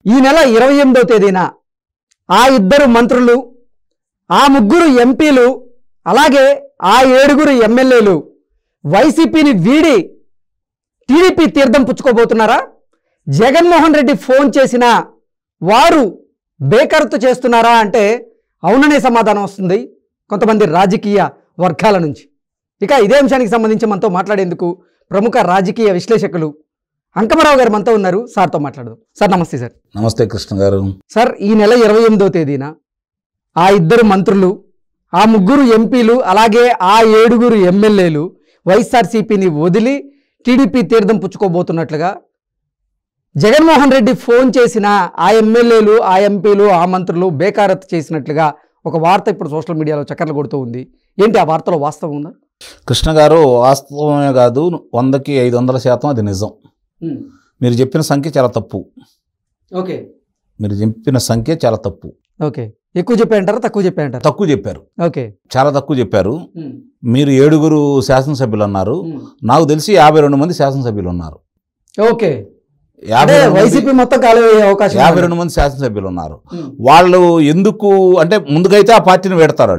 ఈ నెల 28వ తేదీన ఆ 2 మంత్రులు, ఆ 3 ఎంపీలు, అలాగే ఆ 7 ఎమ్మెల్యేలు వైసీపీని వీడి టీడీపీ తీర్థం పుచ్చుకోబోతున్నారా? జగన్మోహన్ రెడ్డి ఫోన్ చేసినా వారు బేఖరతు చేస్తున్నారా అంటే అవుననే సమాధానం వస్తుంది కొంతమంది రాజకీయ వర్గాల నుంచి. ఇక ఇదే అంశానికి సంబంధించి మనతో మాట్లాడేందుకు ప్రముఖ రాజకీయ విశ్లేషకులు అంకమరావు గారు మనతో ఉన్నారు. సార్తో మాట్లాడదాం. సార్ నమస్తే. సార్ నమస్తే కృష్ణ గారు. సార్ ఈ నెల 28వ తేదీన ఆ 2 మంత్రులు, ఆ 3 ఎంపీలు, అలాగే ఆ 7 ఎమ్మెల్యేలు వైఎస్ఆర్సీపీని వదిలి టీడీపీ తీర్థం పుచ్చుకోబోతున్నట్లుగా జగన్మోహన్ రెడ్డి ఫోన్ చేసిన ఆ ఎమ్మెల్యేలు, ఆ ఎంపీలు, ఆ మంత్రులు బేఖారత్ చేసినట్లుగా ఒక వార్త ఇప్పుడు సోషల్ మీడియాలో చక్కర్లు కొడుతూ ఉంది. ఏంటి ఆ వార్తలో వాస్తవం ఉందా? కృష్ణ గారు, వాస్తవమే కాదు, 100కి 500% అది నిజం. మీరు చెప్పిన సంఖ్య చాలా తప్పు. ఓకే, మీరు చెప్పిన సంఖ్య చాలా తప్పు. ఓకే, ఎక్కువ చెప్పారంటారా తక్కువ చెప్పారంటారా? తక్కువ చెప్పారు. ఓకే, చాలా తక్కువ చెప్పారు. మీరు 7 శాసనసభ్యులు అన్నారు. నాకు తెలిసి 52 మంది శాసనసభ్యులు ఉన్నారు. ఓకే, వైసీపీ మొత్తం ఖాళీ అయ్యే అవకాశం 52 మంది శాసనసభ్యులు ఉన్నారు. వాళ్ళు ఎందుకు అంటే ముందుకైతే ఆ పార్టీని పెడతారు.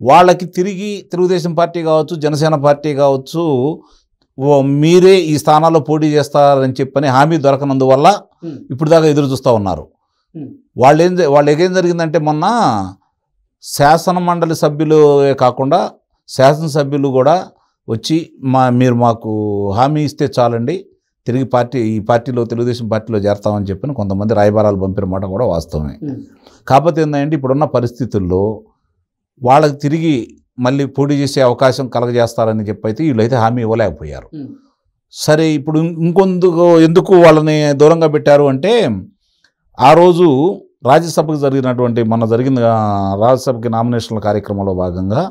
వాళ్ళకి తిరిగి తెలుగుదేశం పార్టీ కావచ్చు, జనసేన పార్టీ కావచ్చు, మీరే ఈ స్థానాల్లో పోటీ చేస్తారని చెప్పని హామీ దొరకనందువల్ల ఇప్పుడు దాకా ఎదురు చూస్తూ ఉన్నారు. వాళ్ళకి ఏం జరిగిందంటే మొన్న శాసన మండలి సభ్యులే కాకుండా శాసనసభ్యులు కూడా వచ్చి మీరు మాకు హామీ ఇస్తే చాలండి, తిరిగి ఈ పార్టీలో తెలుగుదేశం పార్టీలో చేరతామని చెప్పని కొంతమంది రాయబారాలు పంపిన మాట కూడా వాస్తవమే. కాకపోతే ఏంటంటే ఇప్పుడున్న పరిస్థితుల్లో వాళ్ళకి తిరిగి మళ్ళీ పోటీ చేసే అవకాశం కలగజేస్తారని చెప్పైతే వీళ్ళైతే హామీ ఇవ్వలేకపోయారు. సరే, ఇప్పుడు ఎందుకు వాళ్ళని దూరంగా పెట్టారు అంటే ఆ రోజు రాజ్యసభకు మొన్న జరిగిన రాజ్యసభకి నామినేషన్ల కార్యక్రమంలో భాగంగా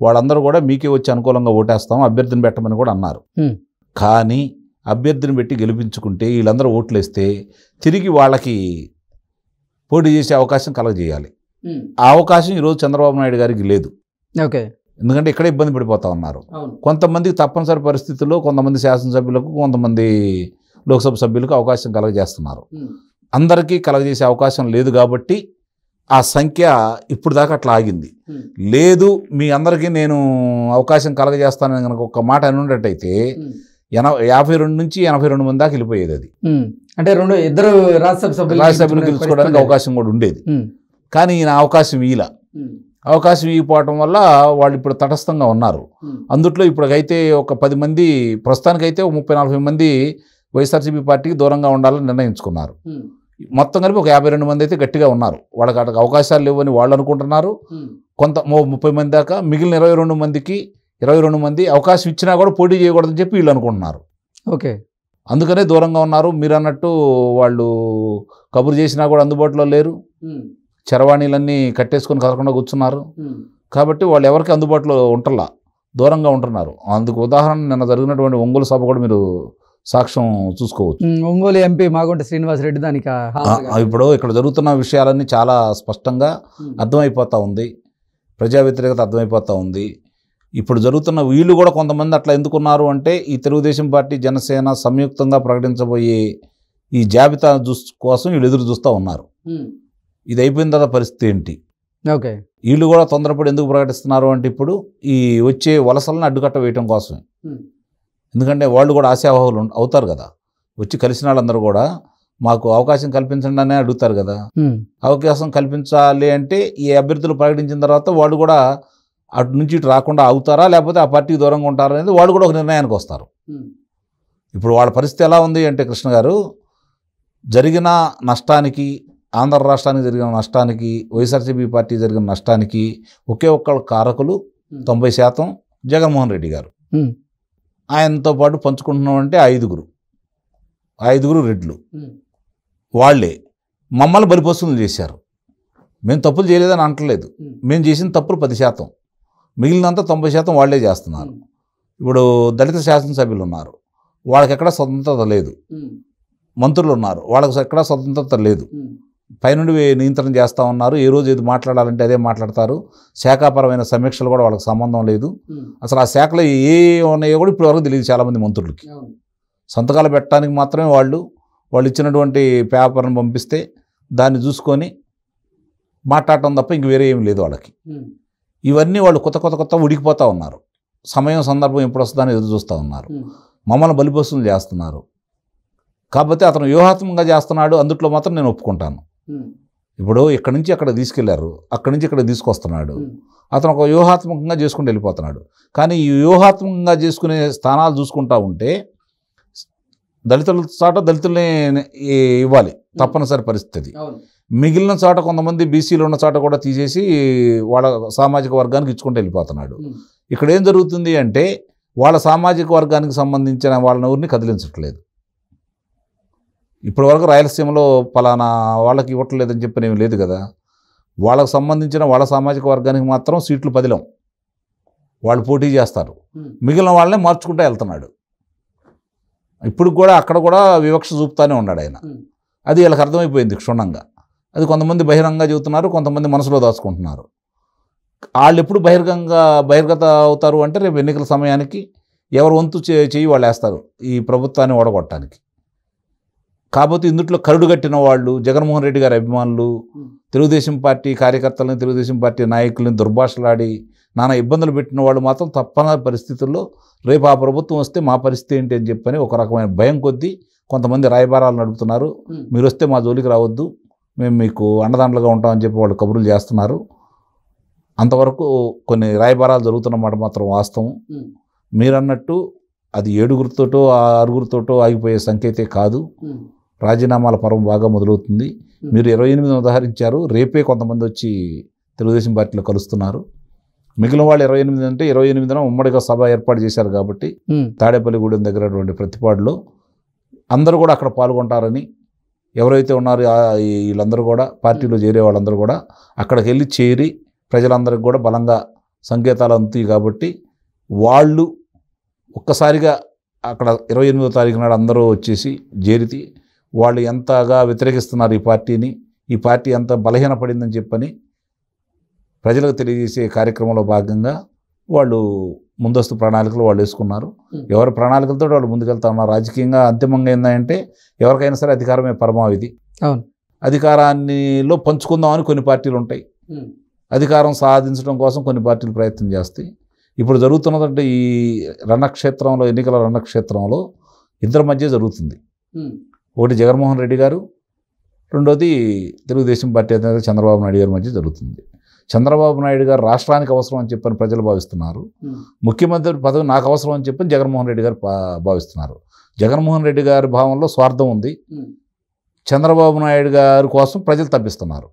వాళ్ళందరూ కూడా మీకే వచ్చి అనుకూలంగా ఓటేస్తాం, అభ్యర్థిని పెట్టమని కూడా అన్నారు. కానీ అభ్యర్థిని పెట్టి గెలిపించుకుంటే వీళ్ళందరూ ఓట్లు వేస్తే తిరిగి వాళ్ళకి పోటీ చేసే అవకాశం కలగజేయాలి. ఆ అవకాశం ఈరోజు చంద్రబాబు నాయుడు గారికి లేదు. ఓకే, ఎందుకంటే ఇక్కడే ఇబ్బంది పడిపోతా ఉన్నారు. కొంతమందికి తప్పనిసరి పరిస్థితుల్లో కొంతమంది శాసనసభ్యులకు, కొంతమంది లోక్సభ సభ్యులకు అవకాశం కలగజేస్తున్నారు. అందరికీ కలగజేసే అవకాశం లేదు కాబట్టి ఆ సంఖ్య ఇప్పుడు దాకా అట్లా ఆగింది. లేదు, మీ అందరికీ నేను అవకాశం కలగజేస్తానని కనుక ఒక మాట అనున్నట్టయితే 52 నుంచి 82 మంది దాకా వెళ్ళిపోయేది. అది అంటే 2 రాజ్యసభ్యులు గెలుచుకోవడానికి అవకాశం కూడా ఉండేది. కానీ ఈయన అవకాశం ఇవ్వకపోవటం వల్ల వాళ్ళు ఇప్పుడు తటస్థంగా ఉన్నారు. అందుట్లో ఇప్పటికైతే ఒక 10 మంది, ప్రస్తుతానికైతే 30-40 మంది వైఎస్ఆర్సీపీ పార్టీకి దూరంగా ఉండాలని నిర్ణయించుకున్నారు. మొత్తం కలిపి ఒక 52 మంది అయితే గట్టిగా ఉన్నారు. వాళ్ళకి అవకాశాలు లేవని వాళ్ళు అనుకుంటున్నారు. 30 మంది దాకా మిగిలిన 22 మంది అవకాశం ఇచ్చినా కూడా పోటీ చేయకూడదని చెప్పి వీళ్ళు అనుకుంటున్నారు. ఓకే, అందుకనే దూరంగా ఉన్నారు. మీరు అన్నట్టు వాళ్ళు కబురు చేసినా కూడా అందుబాటులో లేరు. చరవాణీలన్నీ కట్టేసుకొని కదలకుండా కూర్చున్నారు. కాబట్టి వాళ్ళు ఎవరికి అందుబాటులో ఉంటలా, దూరంగా ఉంటున్నారు. అందుకు ఉదాహరణ నిన్న జరిగినటువంటి ఒంగోలు సభ కూడా మీరు సాక్ష్యం చూసుకోవచ్చు. ఒంగోలు ఎంపీ మాగుంట శ్రీనివాసరెడ్డి దానికి ఇప్పుడు ఇక్కడ జరుగుతున్న విషయాలన్నీ చాలా స్పష్టంగా అర్థమైపోతూ ఉంది. ప్రజా వ్యతిరేకత అర్థమైపోతూ ఉంది. ఇప్పుడు జరుగుతున్న వీళ్ళు కూడా కొంతమంది అట్లా ఎందుకున్నారు అంటే ఈ తెలుగుదేశం పార్టీ, జనసేన సంయుక్తంగా ప్రకటించబోయే ఈ జాబితా కోసం వీళ్ళు ఎదురు చూస్తూ ఉన్నారు. ఇది అయిపోయిన తర్వాత పరిస్థితి ఏంటి? ఓకే, వీళ్ళు కూడా తొందరపడి ఎందుకు ప్రకటిస్తున్నారు అంటే ఇప్పుడు ఈ వచ్చే వలసలను అడ్డుకట్ట వేయటం కోసమే. ఎందుకంటే వాళ్ళు కూడా ఆశావాహులు అవుతారు కదా. వచ్చి కలిసిన వాళ్ళందరూ కూడా మాకు అవకాశం కల్పించండి అనే అడుగుతారు కదా. అవకాశం కల్పించాలి అంటే ఈ అభ్యర్థులు ప్రకటించిన తర్వాత వాళ్ళు కూడా అటు నుంచి ఇటు రాకుండా ఆగుతారా, లేకపోతే ఆ పార్టీకి దూరంగా ఉంటారా అనేది వాళ్ళు కూడా ఒక నిర్ణయానికి వస్తారు. ఇప్పుడు వాళ్ళ పరిస్థితి ఎలా ఉంది అంటే కృష్ణ గారు, జరిగిన నష్టానికి, ఆంధ్ర రాష్ట్రానికి జరిగిన నష్టానికి, వైఎస్ఆర్సీపీ పార్టీ జరిగిన నష్టానికి ఒకే ఒక్క కారకులు 90% జగన్మోహన్ రెడ్డి గారు. ఆయనతో పాటు పంచుకుంటున్నామంటే 5 రెడ్లు. వాళ్ళే మమ్మల్ని బలిపస్తులు చేశారు. మేము తప్పులు చేయలేదని అంటలేదు. మేము చేసిన తప్పులు 10%, మిగిలినంతా 90% వాళ్ళే చేస్తున్నారు. ఇప్పుడు దళిత శాసనసభ్యులు ఉన్నారు, వాళ్ళకి ఎక్కడా స్వతంత్రత లేదు. మంత్రులు ఉన్నారు, వాళ్ళకి ఎక్కడా స్వతంత్రత లేదు. పైనుండి నియంత్రణ చేస్తూ ఉన్నారు. ఏ రోజు ఏది మాట్లాడాలంటే అదే మాట్లాడతారు. శాఖాపరమైన సమీక్షలు కూడా వాళ్ళకి సంబంధం లేదు. అసలు ఆ శాఖలో ఏ ఉన్నాయో కూడా ఇప్పటివరకు తెలియదు చాలామంది మంత్రులకి. సంతకాలు పెట్టడానికి మాత్రమే వాళ్ళు వాళ్ళు ఇచ్చినటువంటి పేపర్ని పంపిస్తే దాన్ని చూసుకొని మాట్లాడటం తప్ప ఇంక వేరే ఏం లేదు వాళ్ళకి. ఇవన్నీ వాళ్ళు కొత్త ఉడికిపోతూ ఉన్నారు. సమయం సందర్భం ఎప్పుడు వస్తుందని ఎదురు చూస్తూ ఉన్నారు. మమ్మల్ని బలిపశువులు చేస్తున్నారు. కాబట్టి అతను వ్యూహాత్మకంగా చేస్తున్నాడు, అందుట్లో మాత్రం నేను ఒప్పుకుంటాను. ఇప్పుడు ఇక్కడి నుంచి అక్కడ తీసుకెళ్లారు, అక్కడి నుంచి ఇక్కడ తీసుకొస్తున్నాడు. అతను ఒక వ్యూహాత్మకంగా చేసుకుంటూ వెళ్ళిపోతున్నాడు. కానీ ఈ వ్యూహాత్మకంగా చేసుకునే స్థానాలు చూసుకుంటా ఉంటే దళితుల చాట దళితుల్ని ఇవ్వాలి తప్పనిసరి పరిస్థితి. మిగిలిన చాట కొంతమంది బీసీలు ఉన్న చాట కూడా తీసేసి వాళ్ళ సామాజిక వర్గానికి ఇచ్చుకుంటూ వెళ్ళిపోతున్నాడు. ఇక్కడ ఏం జరుగుతుంది అంటే వాళ్ళ సామాజిక వర్గానికి సంబంధించిన వాళ్ళని ఎవరిని కదిలించట్లేదు. ఇప్పటి వరకు రాయలసీమలో పలానా వాళ్ళకి ఇవ్వట్లేదని చెప్పని ఏమి లేదు కదా. వాళ్ళకు సంబంధించిన వాళ్ళ సామాజిక వర్గానికి మాత్రం సీట్లు పదిలం వాళ్ళు పోటీ చేస్తారు. మిగిలిన వాళ్ళనే మార్చుకుంటూ వెళ్తున్నాడు. ఇప్పుడు కూడా అక్కడ కూడా వివక్ష చూపుతానే ఉన్నాడు ఆయన. అది వీళ్ళకి అర్థమైపోయింది క్షుణ్ణంగా. అది కొంతమంది బహిరంగంగా చెబుతున్నారు, కొంతమంది మనసులో దాచుకుంటున్నారు. వాళ్ళు ఎప్పుడు బహిర్గత అవుతారు అంటే రేపు ఎన్నికల సమయానికి ఎవరు వంతు చెయ్యి వాళ్ళు వేస్తారు ఈ ప్రభుత్వాన్ని ఓడగొట్టడానికి. కాబట్టి ఇందుట్లో కరుడు కట్టిన వాళ్ళు, జగన్మోహన్ రెడ్డి గారి అభిమానులు, తెలుగుదేశం పార్టీ కార్యకర్తలని, తెలుగుదేశం పార్టీ నాయకులని దుర్భాషలాడి నానా ఇబ్బందులు పెట్టిన వాళ్ళు మాత్రం తప్పని పరిస్థితుల్లో రేపు ఆ ప్రభుత్వం వస్తే మా పరిస్థితి ఏంటి అని చెప్పని ఒక రకమైన భయం కొద్దీ కొంతమంది రాయబారాలు నడుపుతున్నారు. మీరు వస్తే మా జోలికి రావద్దు, మేము మీకు అండదండలుగా ఉంటామని చెప్పి వాళ్ళు కబుర్లు చేస్తున్నారు. అంతవరకు కొన్ని రాయబారాలు జరుగుతున్నమాట మాత్రం వాస్తవం. మీరన్నట్టు అది 7గురితోటో 6గురితోటో ఆగిపోయే సంకేతే కాదు. రాజీనామాల పర్వం బాగా మొదలవుతుంది. మీరు 28ని ఉదాహరించారు. రేపే కొంతమంది వచ్చి తెలుగుదేశం పార్టీలో కలుస్తున్నారు. మిగిలిన వాళ్ళు 28 అంటే 28న ఉమ్మడిగా సభ ఏర్పాటు చేశారు కాబట్టి తాడేపల్లిగూడెం దగ్గర ప్రతిపాడులో అందరూ కూడా అక్కడ పాల్గొంటారని, ఎవరైతే ఉన్నారో వీళ్ళందరూ కూడా పార్టీలో చేరే వాళ్ళందరూ కూడా అక్కడికి వెళ్ళి చేరి ప్రజలందరికీ కూడా బలంగా సంకేతాలు అందుతాయి. కాబట్టి వాళ్ళు ఒక్కసారిగా అక్కడ 28వ తారీఖు నాడు అందరూ వచ్చేసి చేరితే వాళ్ళు ఎంతగా వ్యతిరేకిస్తున్నారు ఈ పార్టీని, ఈ పార్టీ ఎంత బలహీనపడిందని చెప్పని ప్రజలకు తెలియజేసే కార్యక్రమంలో భాగంగా వాళ్ళు ముందస్తు ప్రణాళికలు వాళ్ళు వేసుకున్నారు. ఎవరి ప్రణాళికలతో వాళ్ళు ముందుకెళ్తా ఉన్నారు. రాజకీయంగా అంతిమంగా ఏంటంటే ఎవరికైనా సరే అధికారమే పరమావధి. అధికారాన్నిలో పంచుకుందామని కొన్ని పార్టీలు ఉంటాయి. అధికారం సాధించడం కోసం కొన్ని పార్టీలు ప్రయత్నం చేస్తాయి. ఇప్పుడు జరుగుతున్నదంటే ఈ రణక్షేత్రంలో, ఎన్నికల రణక్షేత్రంలో ఇద్దరి మధ్య జరుగుతుంది. ఒకటి జగన్మోహన్ రెడ్డి గారు, రెండోది తెలుగుదేశం పార్టీ అధినేత చంద్రబాబు నాయుడు గారి మధ్య జరుగుతుంది. చంద్రబాబు నాయుడు గారు రాష్ట్రానికి అవసరం అని చెప్పని ప్రజలు భావిస్తున్నారు. ముఖ్యమంత్రి పదవి నాకు అవసరం అని చెప్పని జగన్మోహన్ రెడ్డి గారు భావిస్తున్నారు. జగన్మోహన్ రెడ్డి గారి భావంలో స్వార్థం ఉంది. చంద్రబాబు నాయుడు గారి కోసం ప్రజలు తప్పిస్తున్నారు.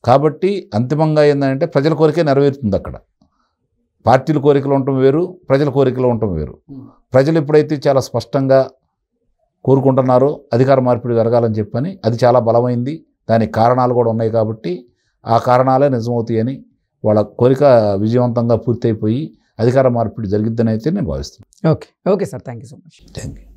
కాబట్టి అంతిమంగా ఏంటంటే ప్రజల కోరికే నెరవేరుతుంది. అక్కడ పార్టీల కోరికలు ఉండటం వేరు, ప్రజల కోరికలు ఉండటం వేరు. ప్రజలు ఎప్పుడైతే చాలా స్పష్టంగా కోరుకుంటున్నారో అధికార మార్పిడి జరగాలని చెప్పని, అది చాలా బలమైంది. దానికి కారణాలు కూడా ఉన్నాయి. కాబట్టి ఆ కారణాలే నిజమవుతాయని, వాళ్ళ కోరిక విజయవంతంగా పూర్తయిపోయి అధికార మార్పిడి జరిగిద్దని అయితే నేను భావిస్తున్నాను. Okay sir, thank you so much. Thank you.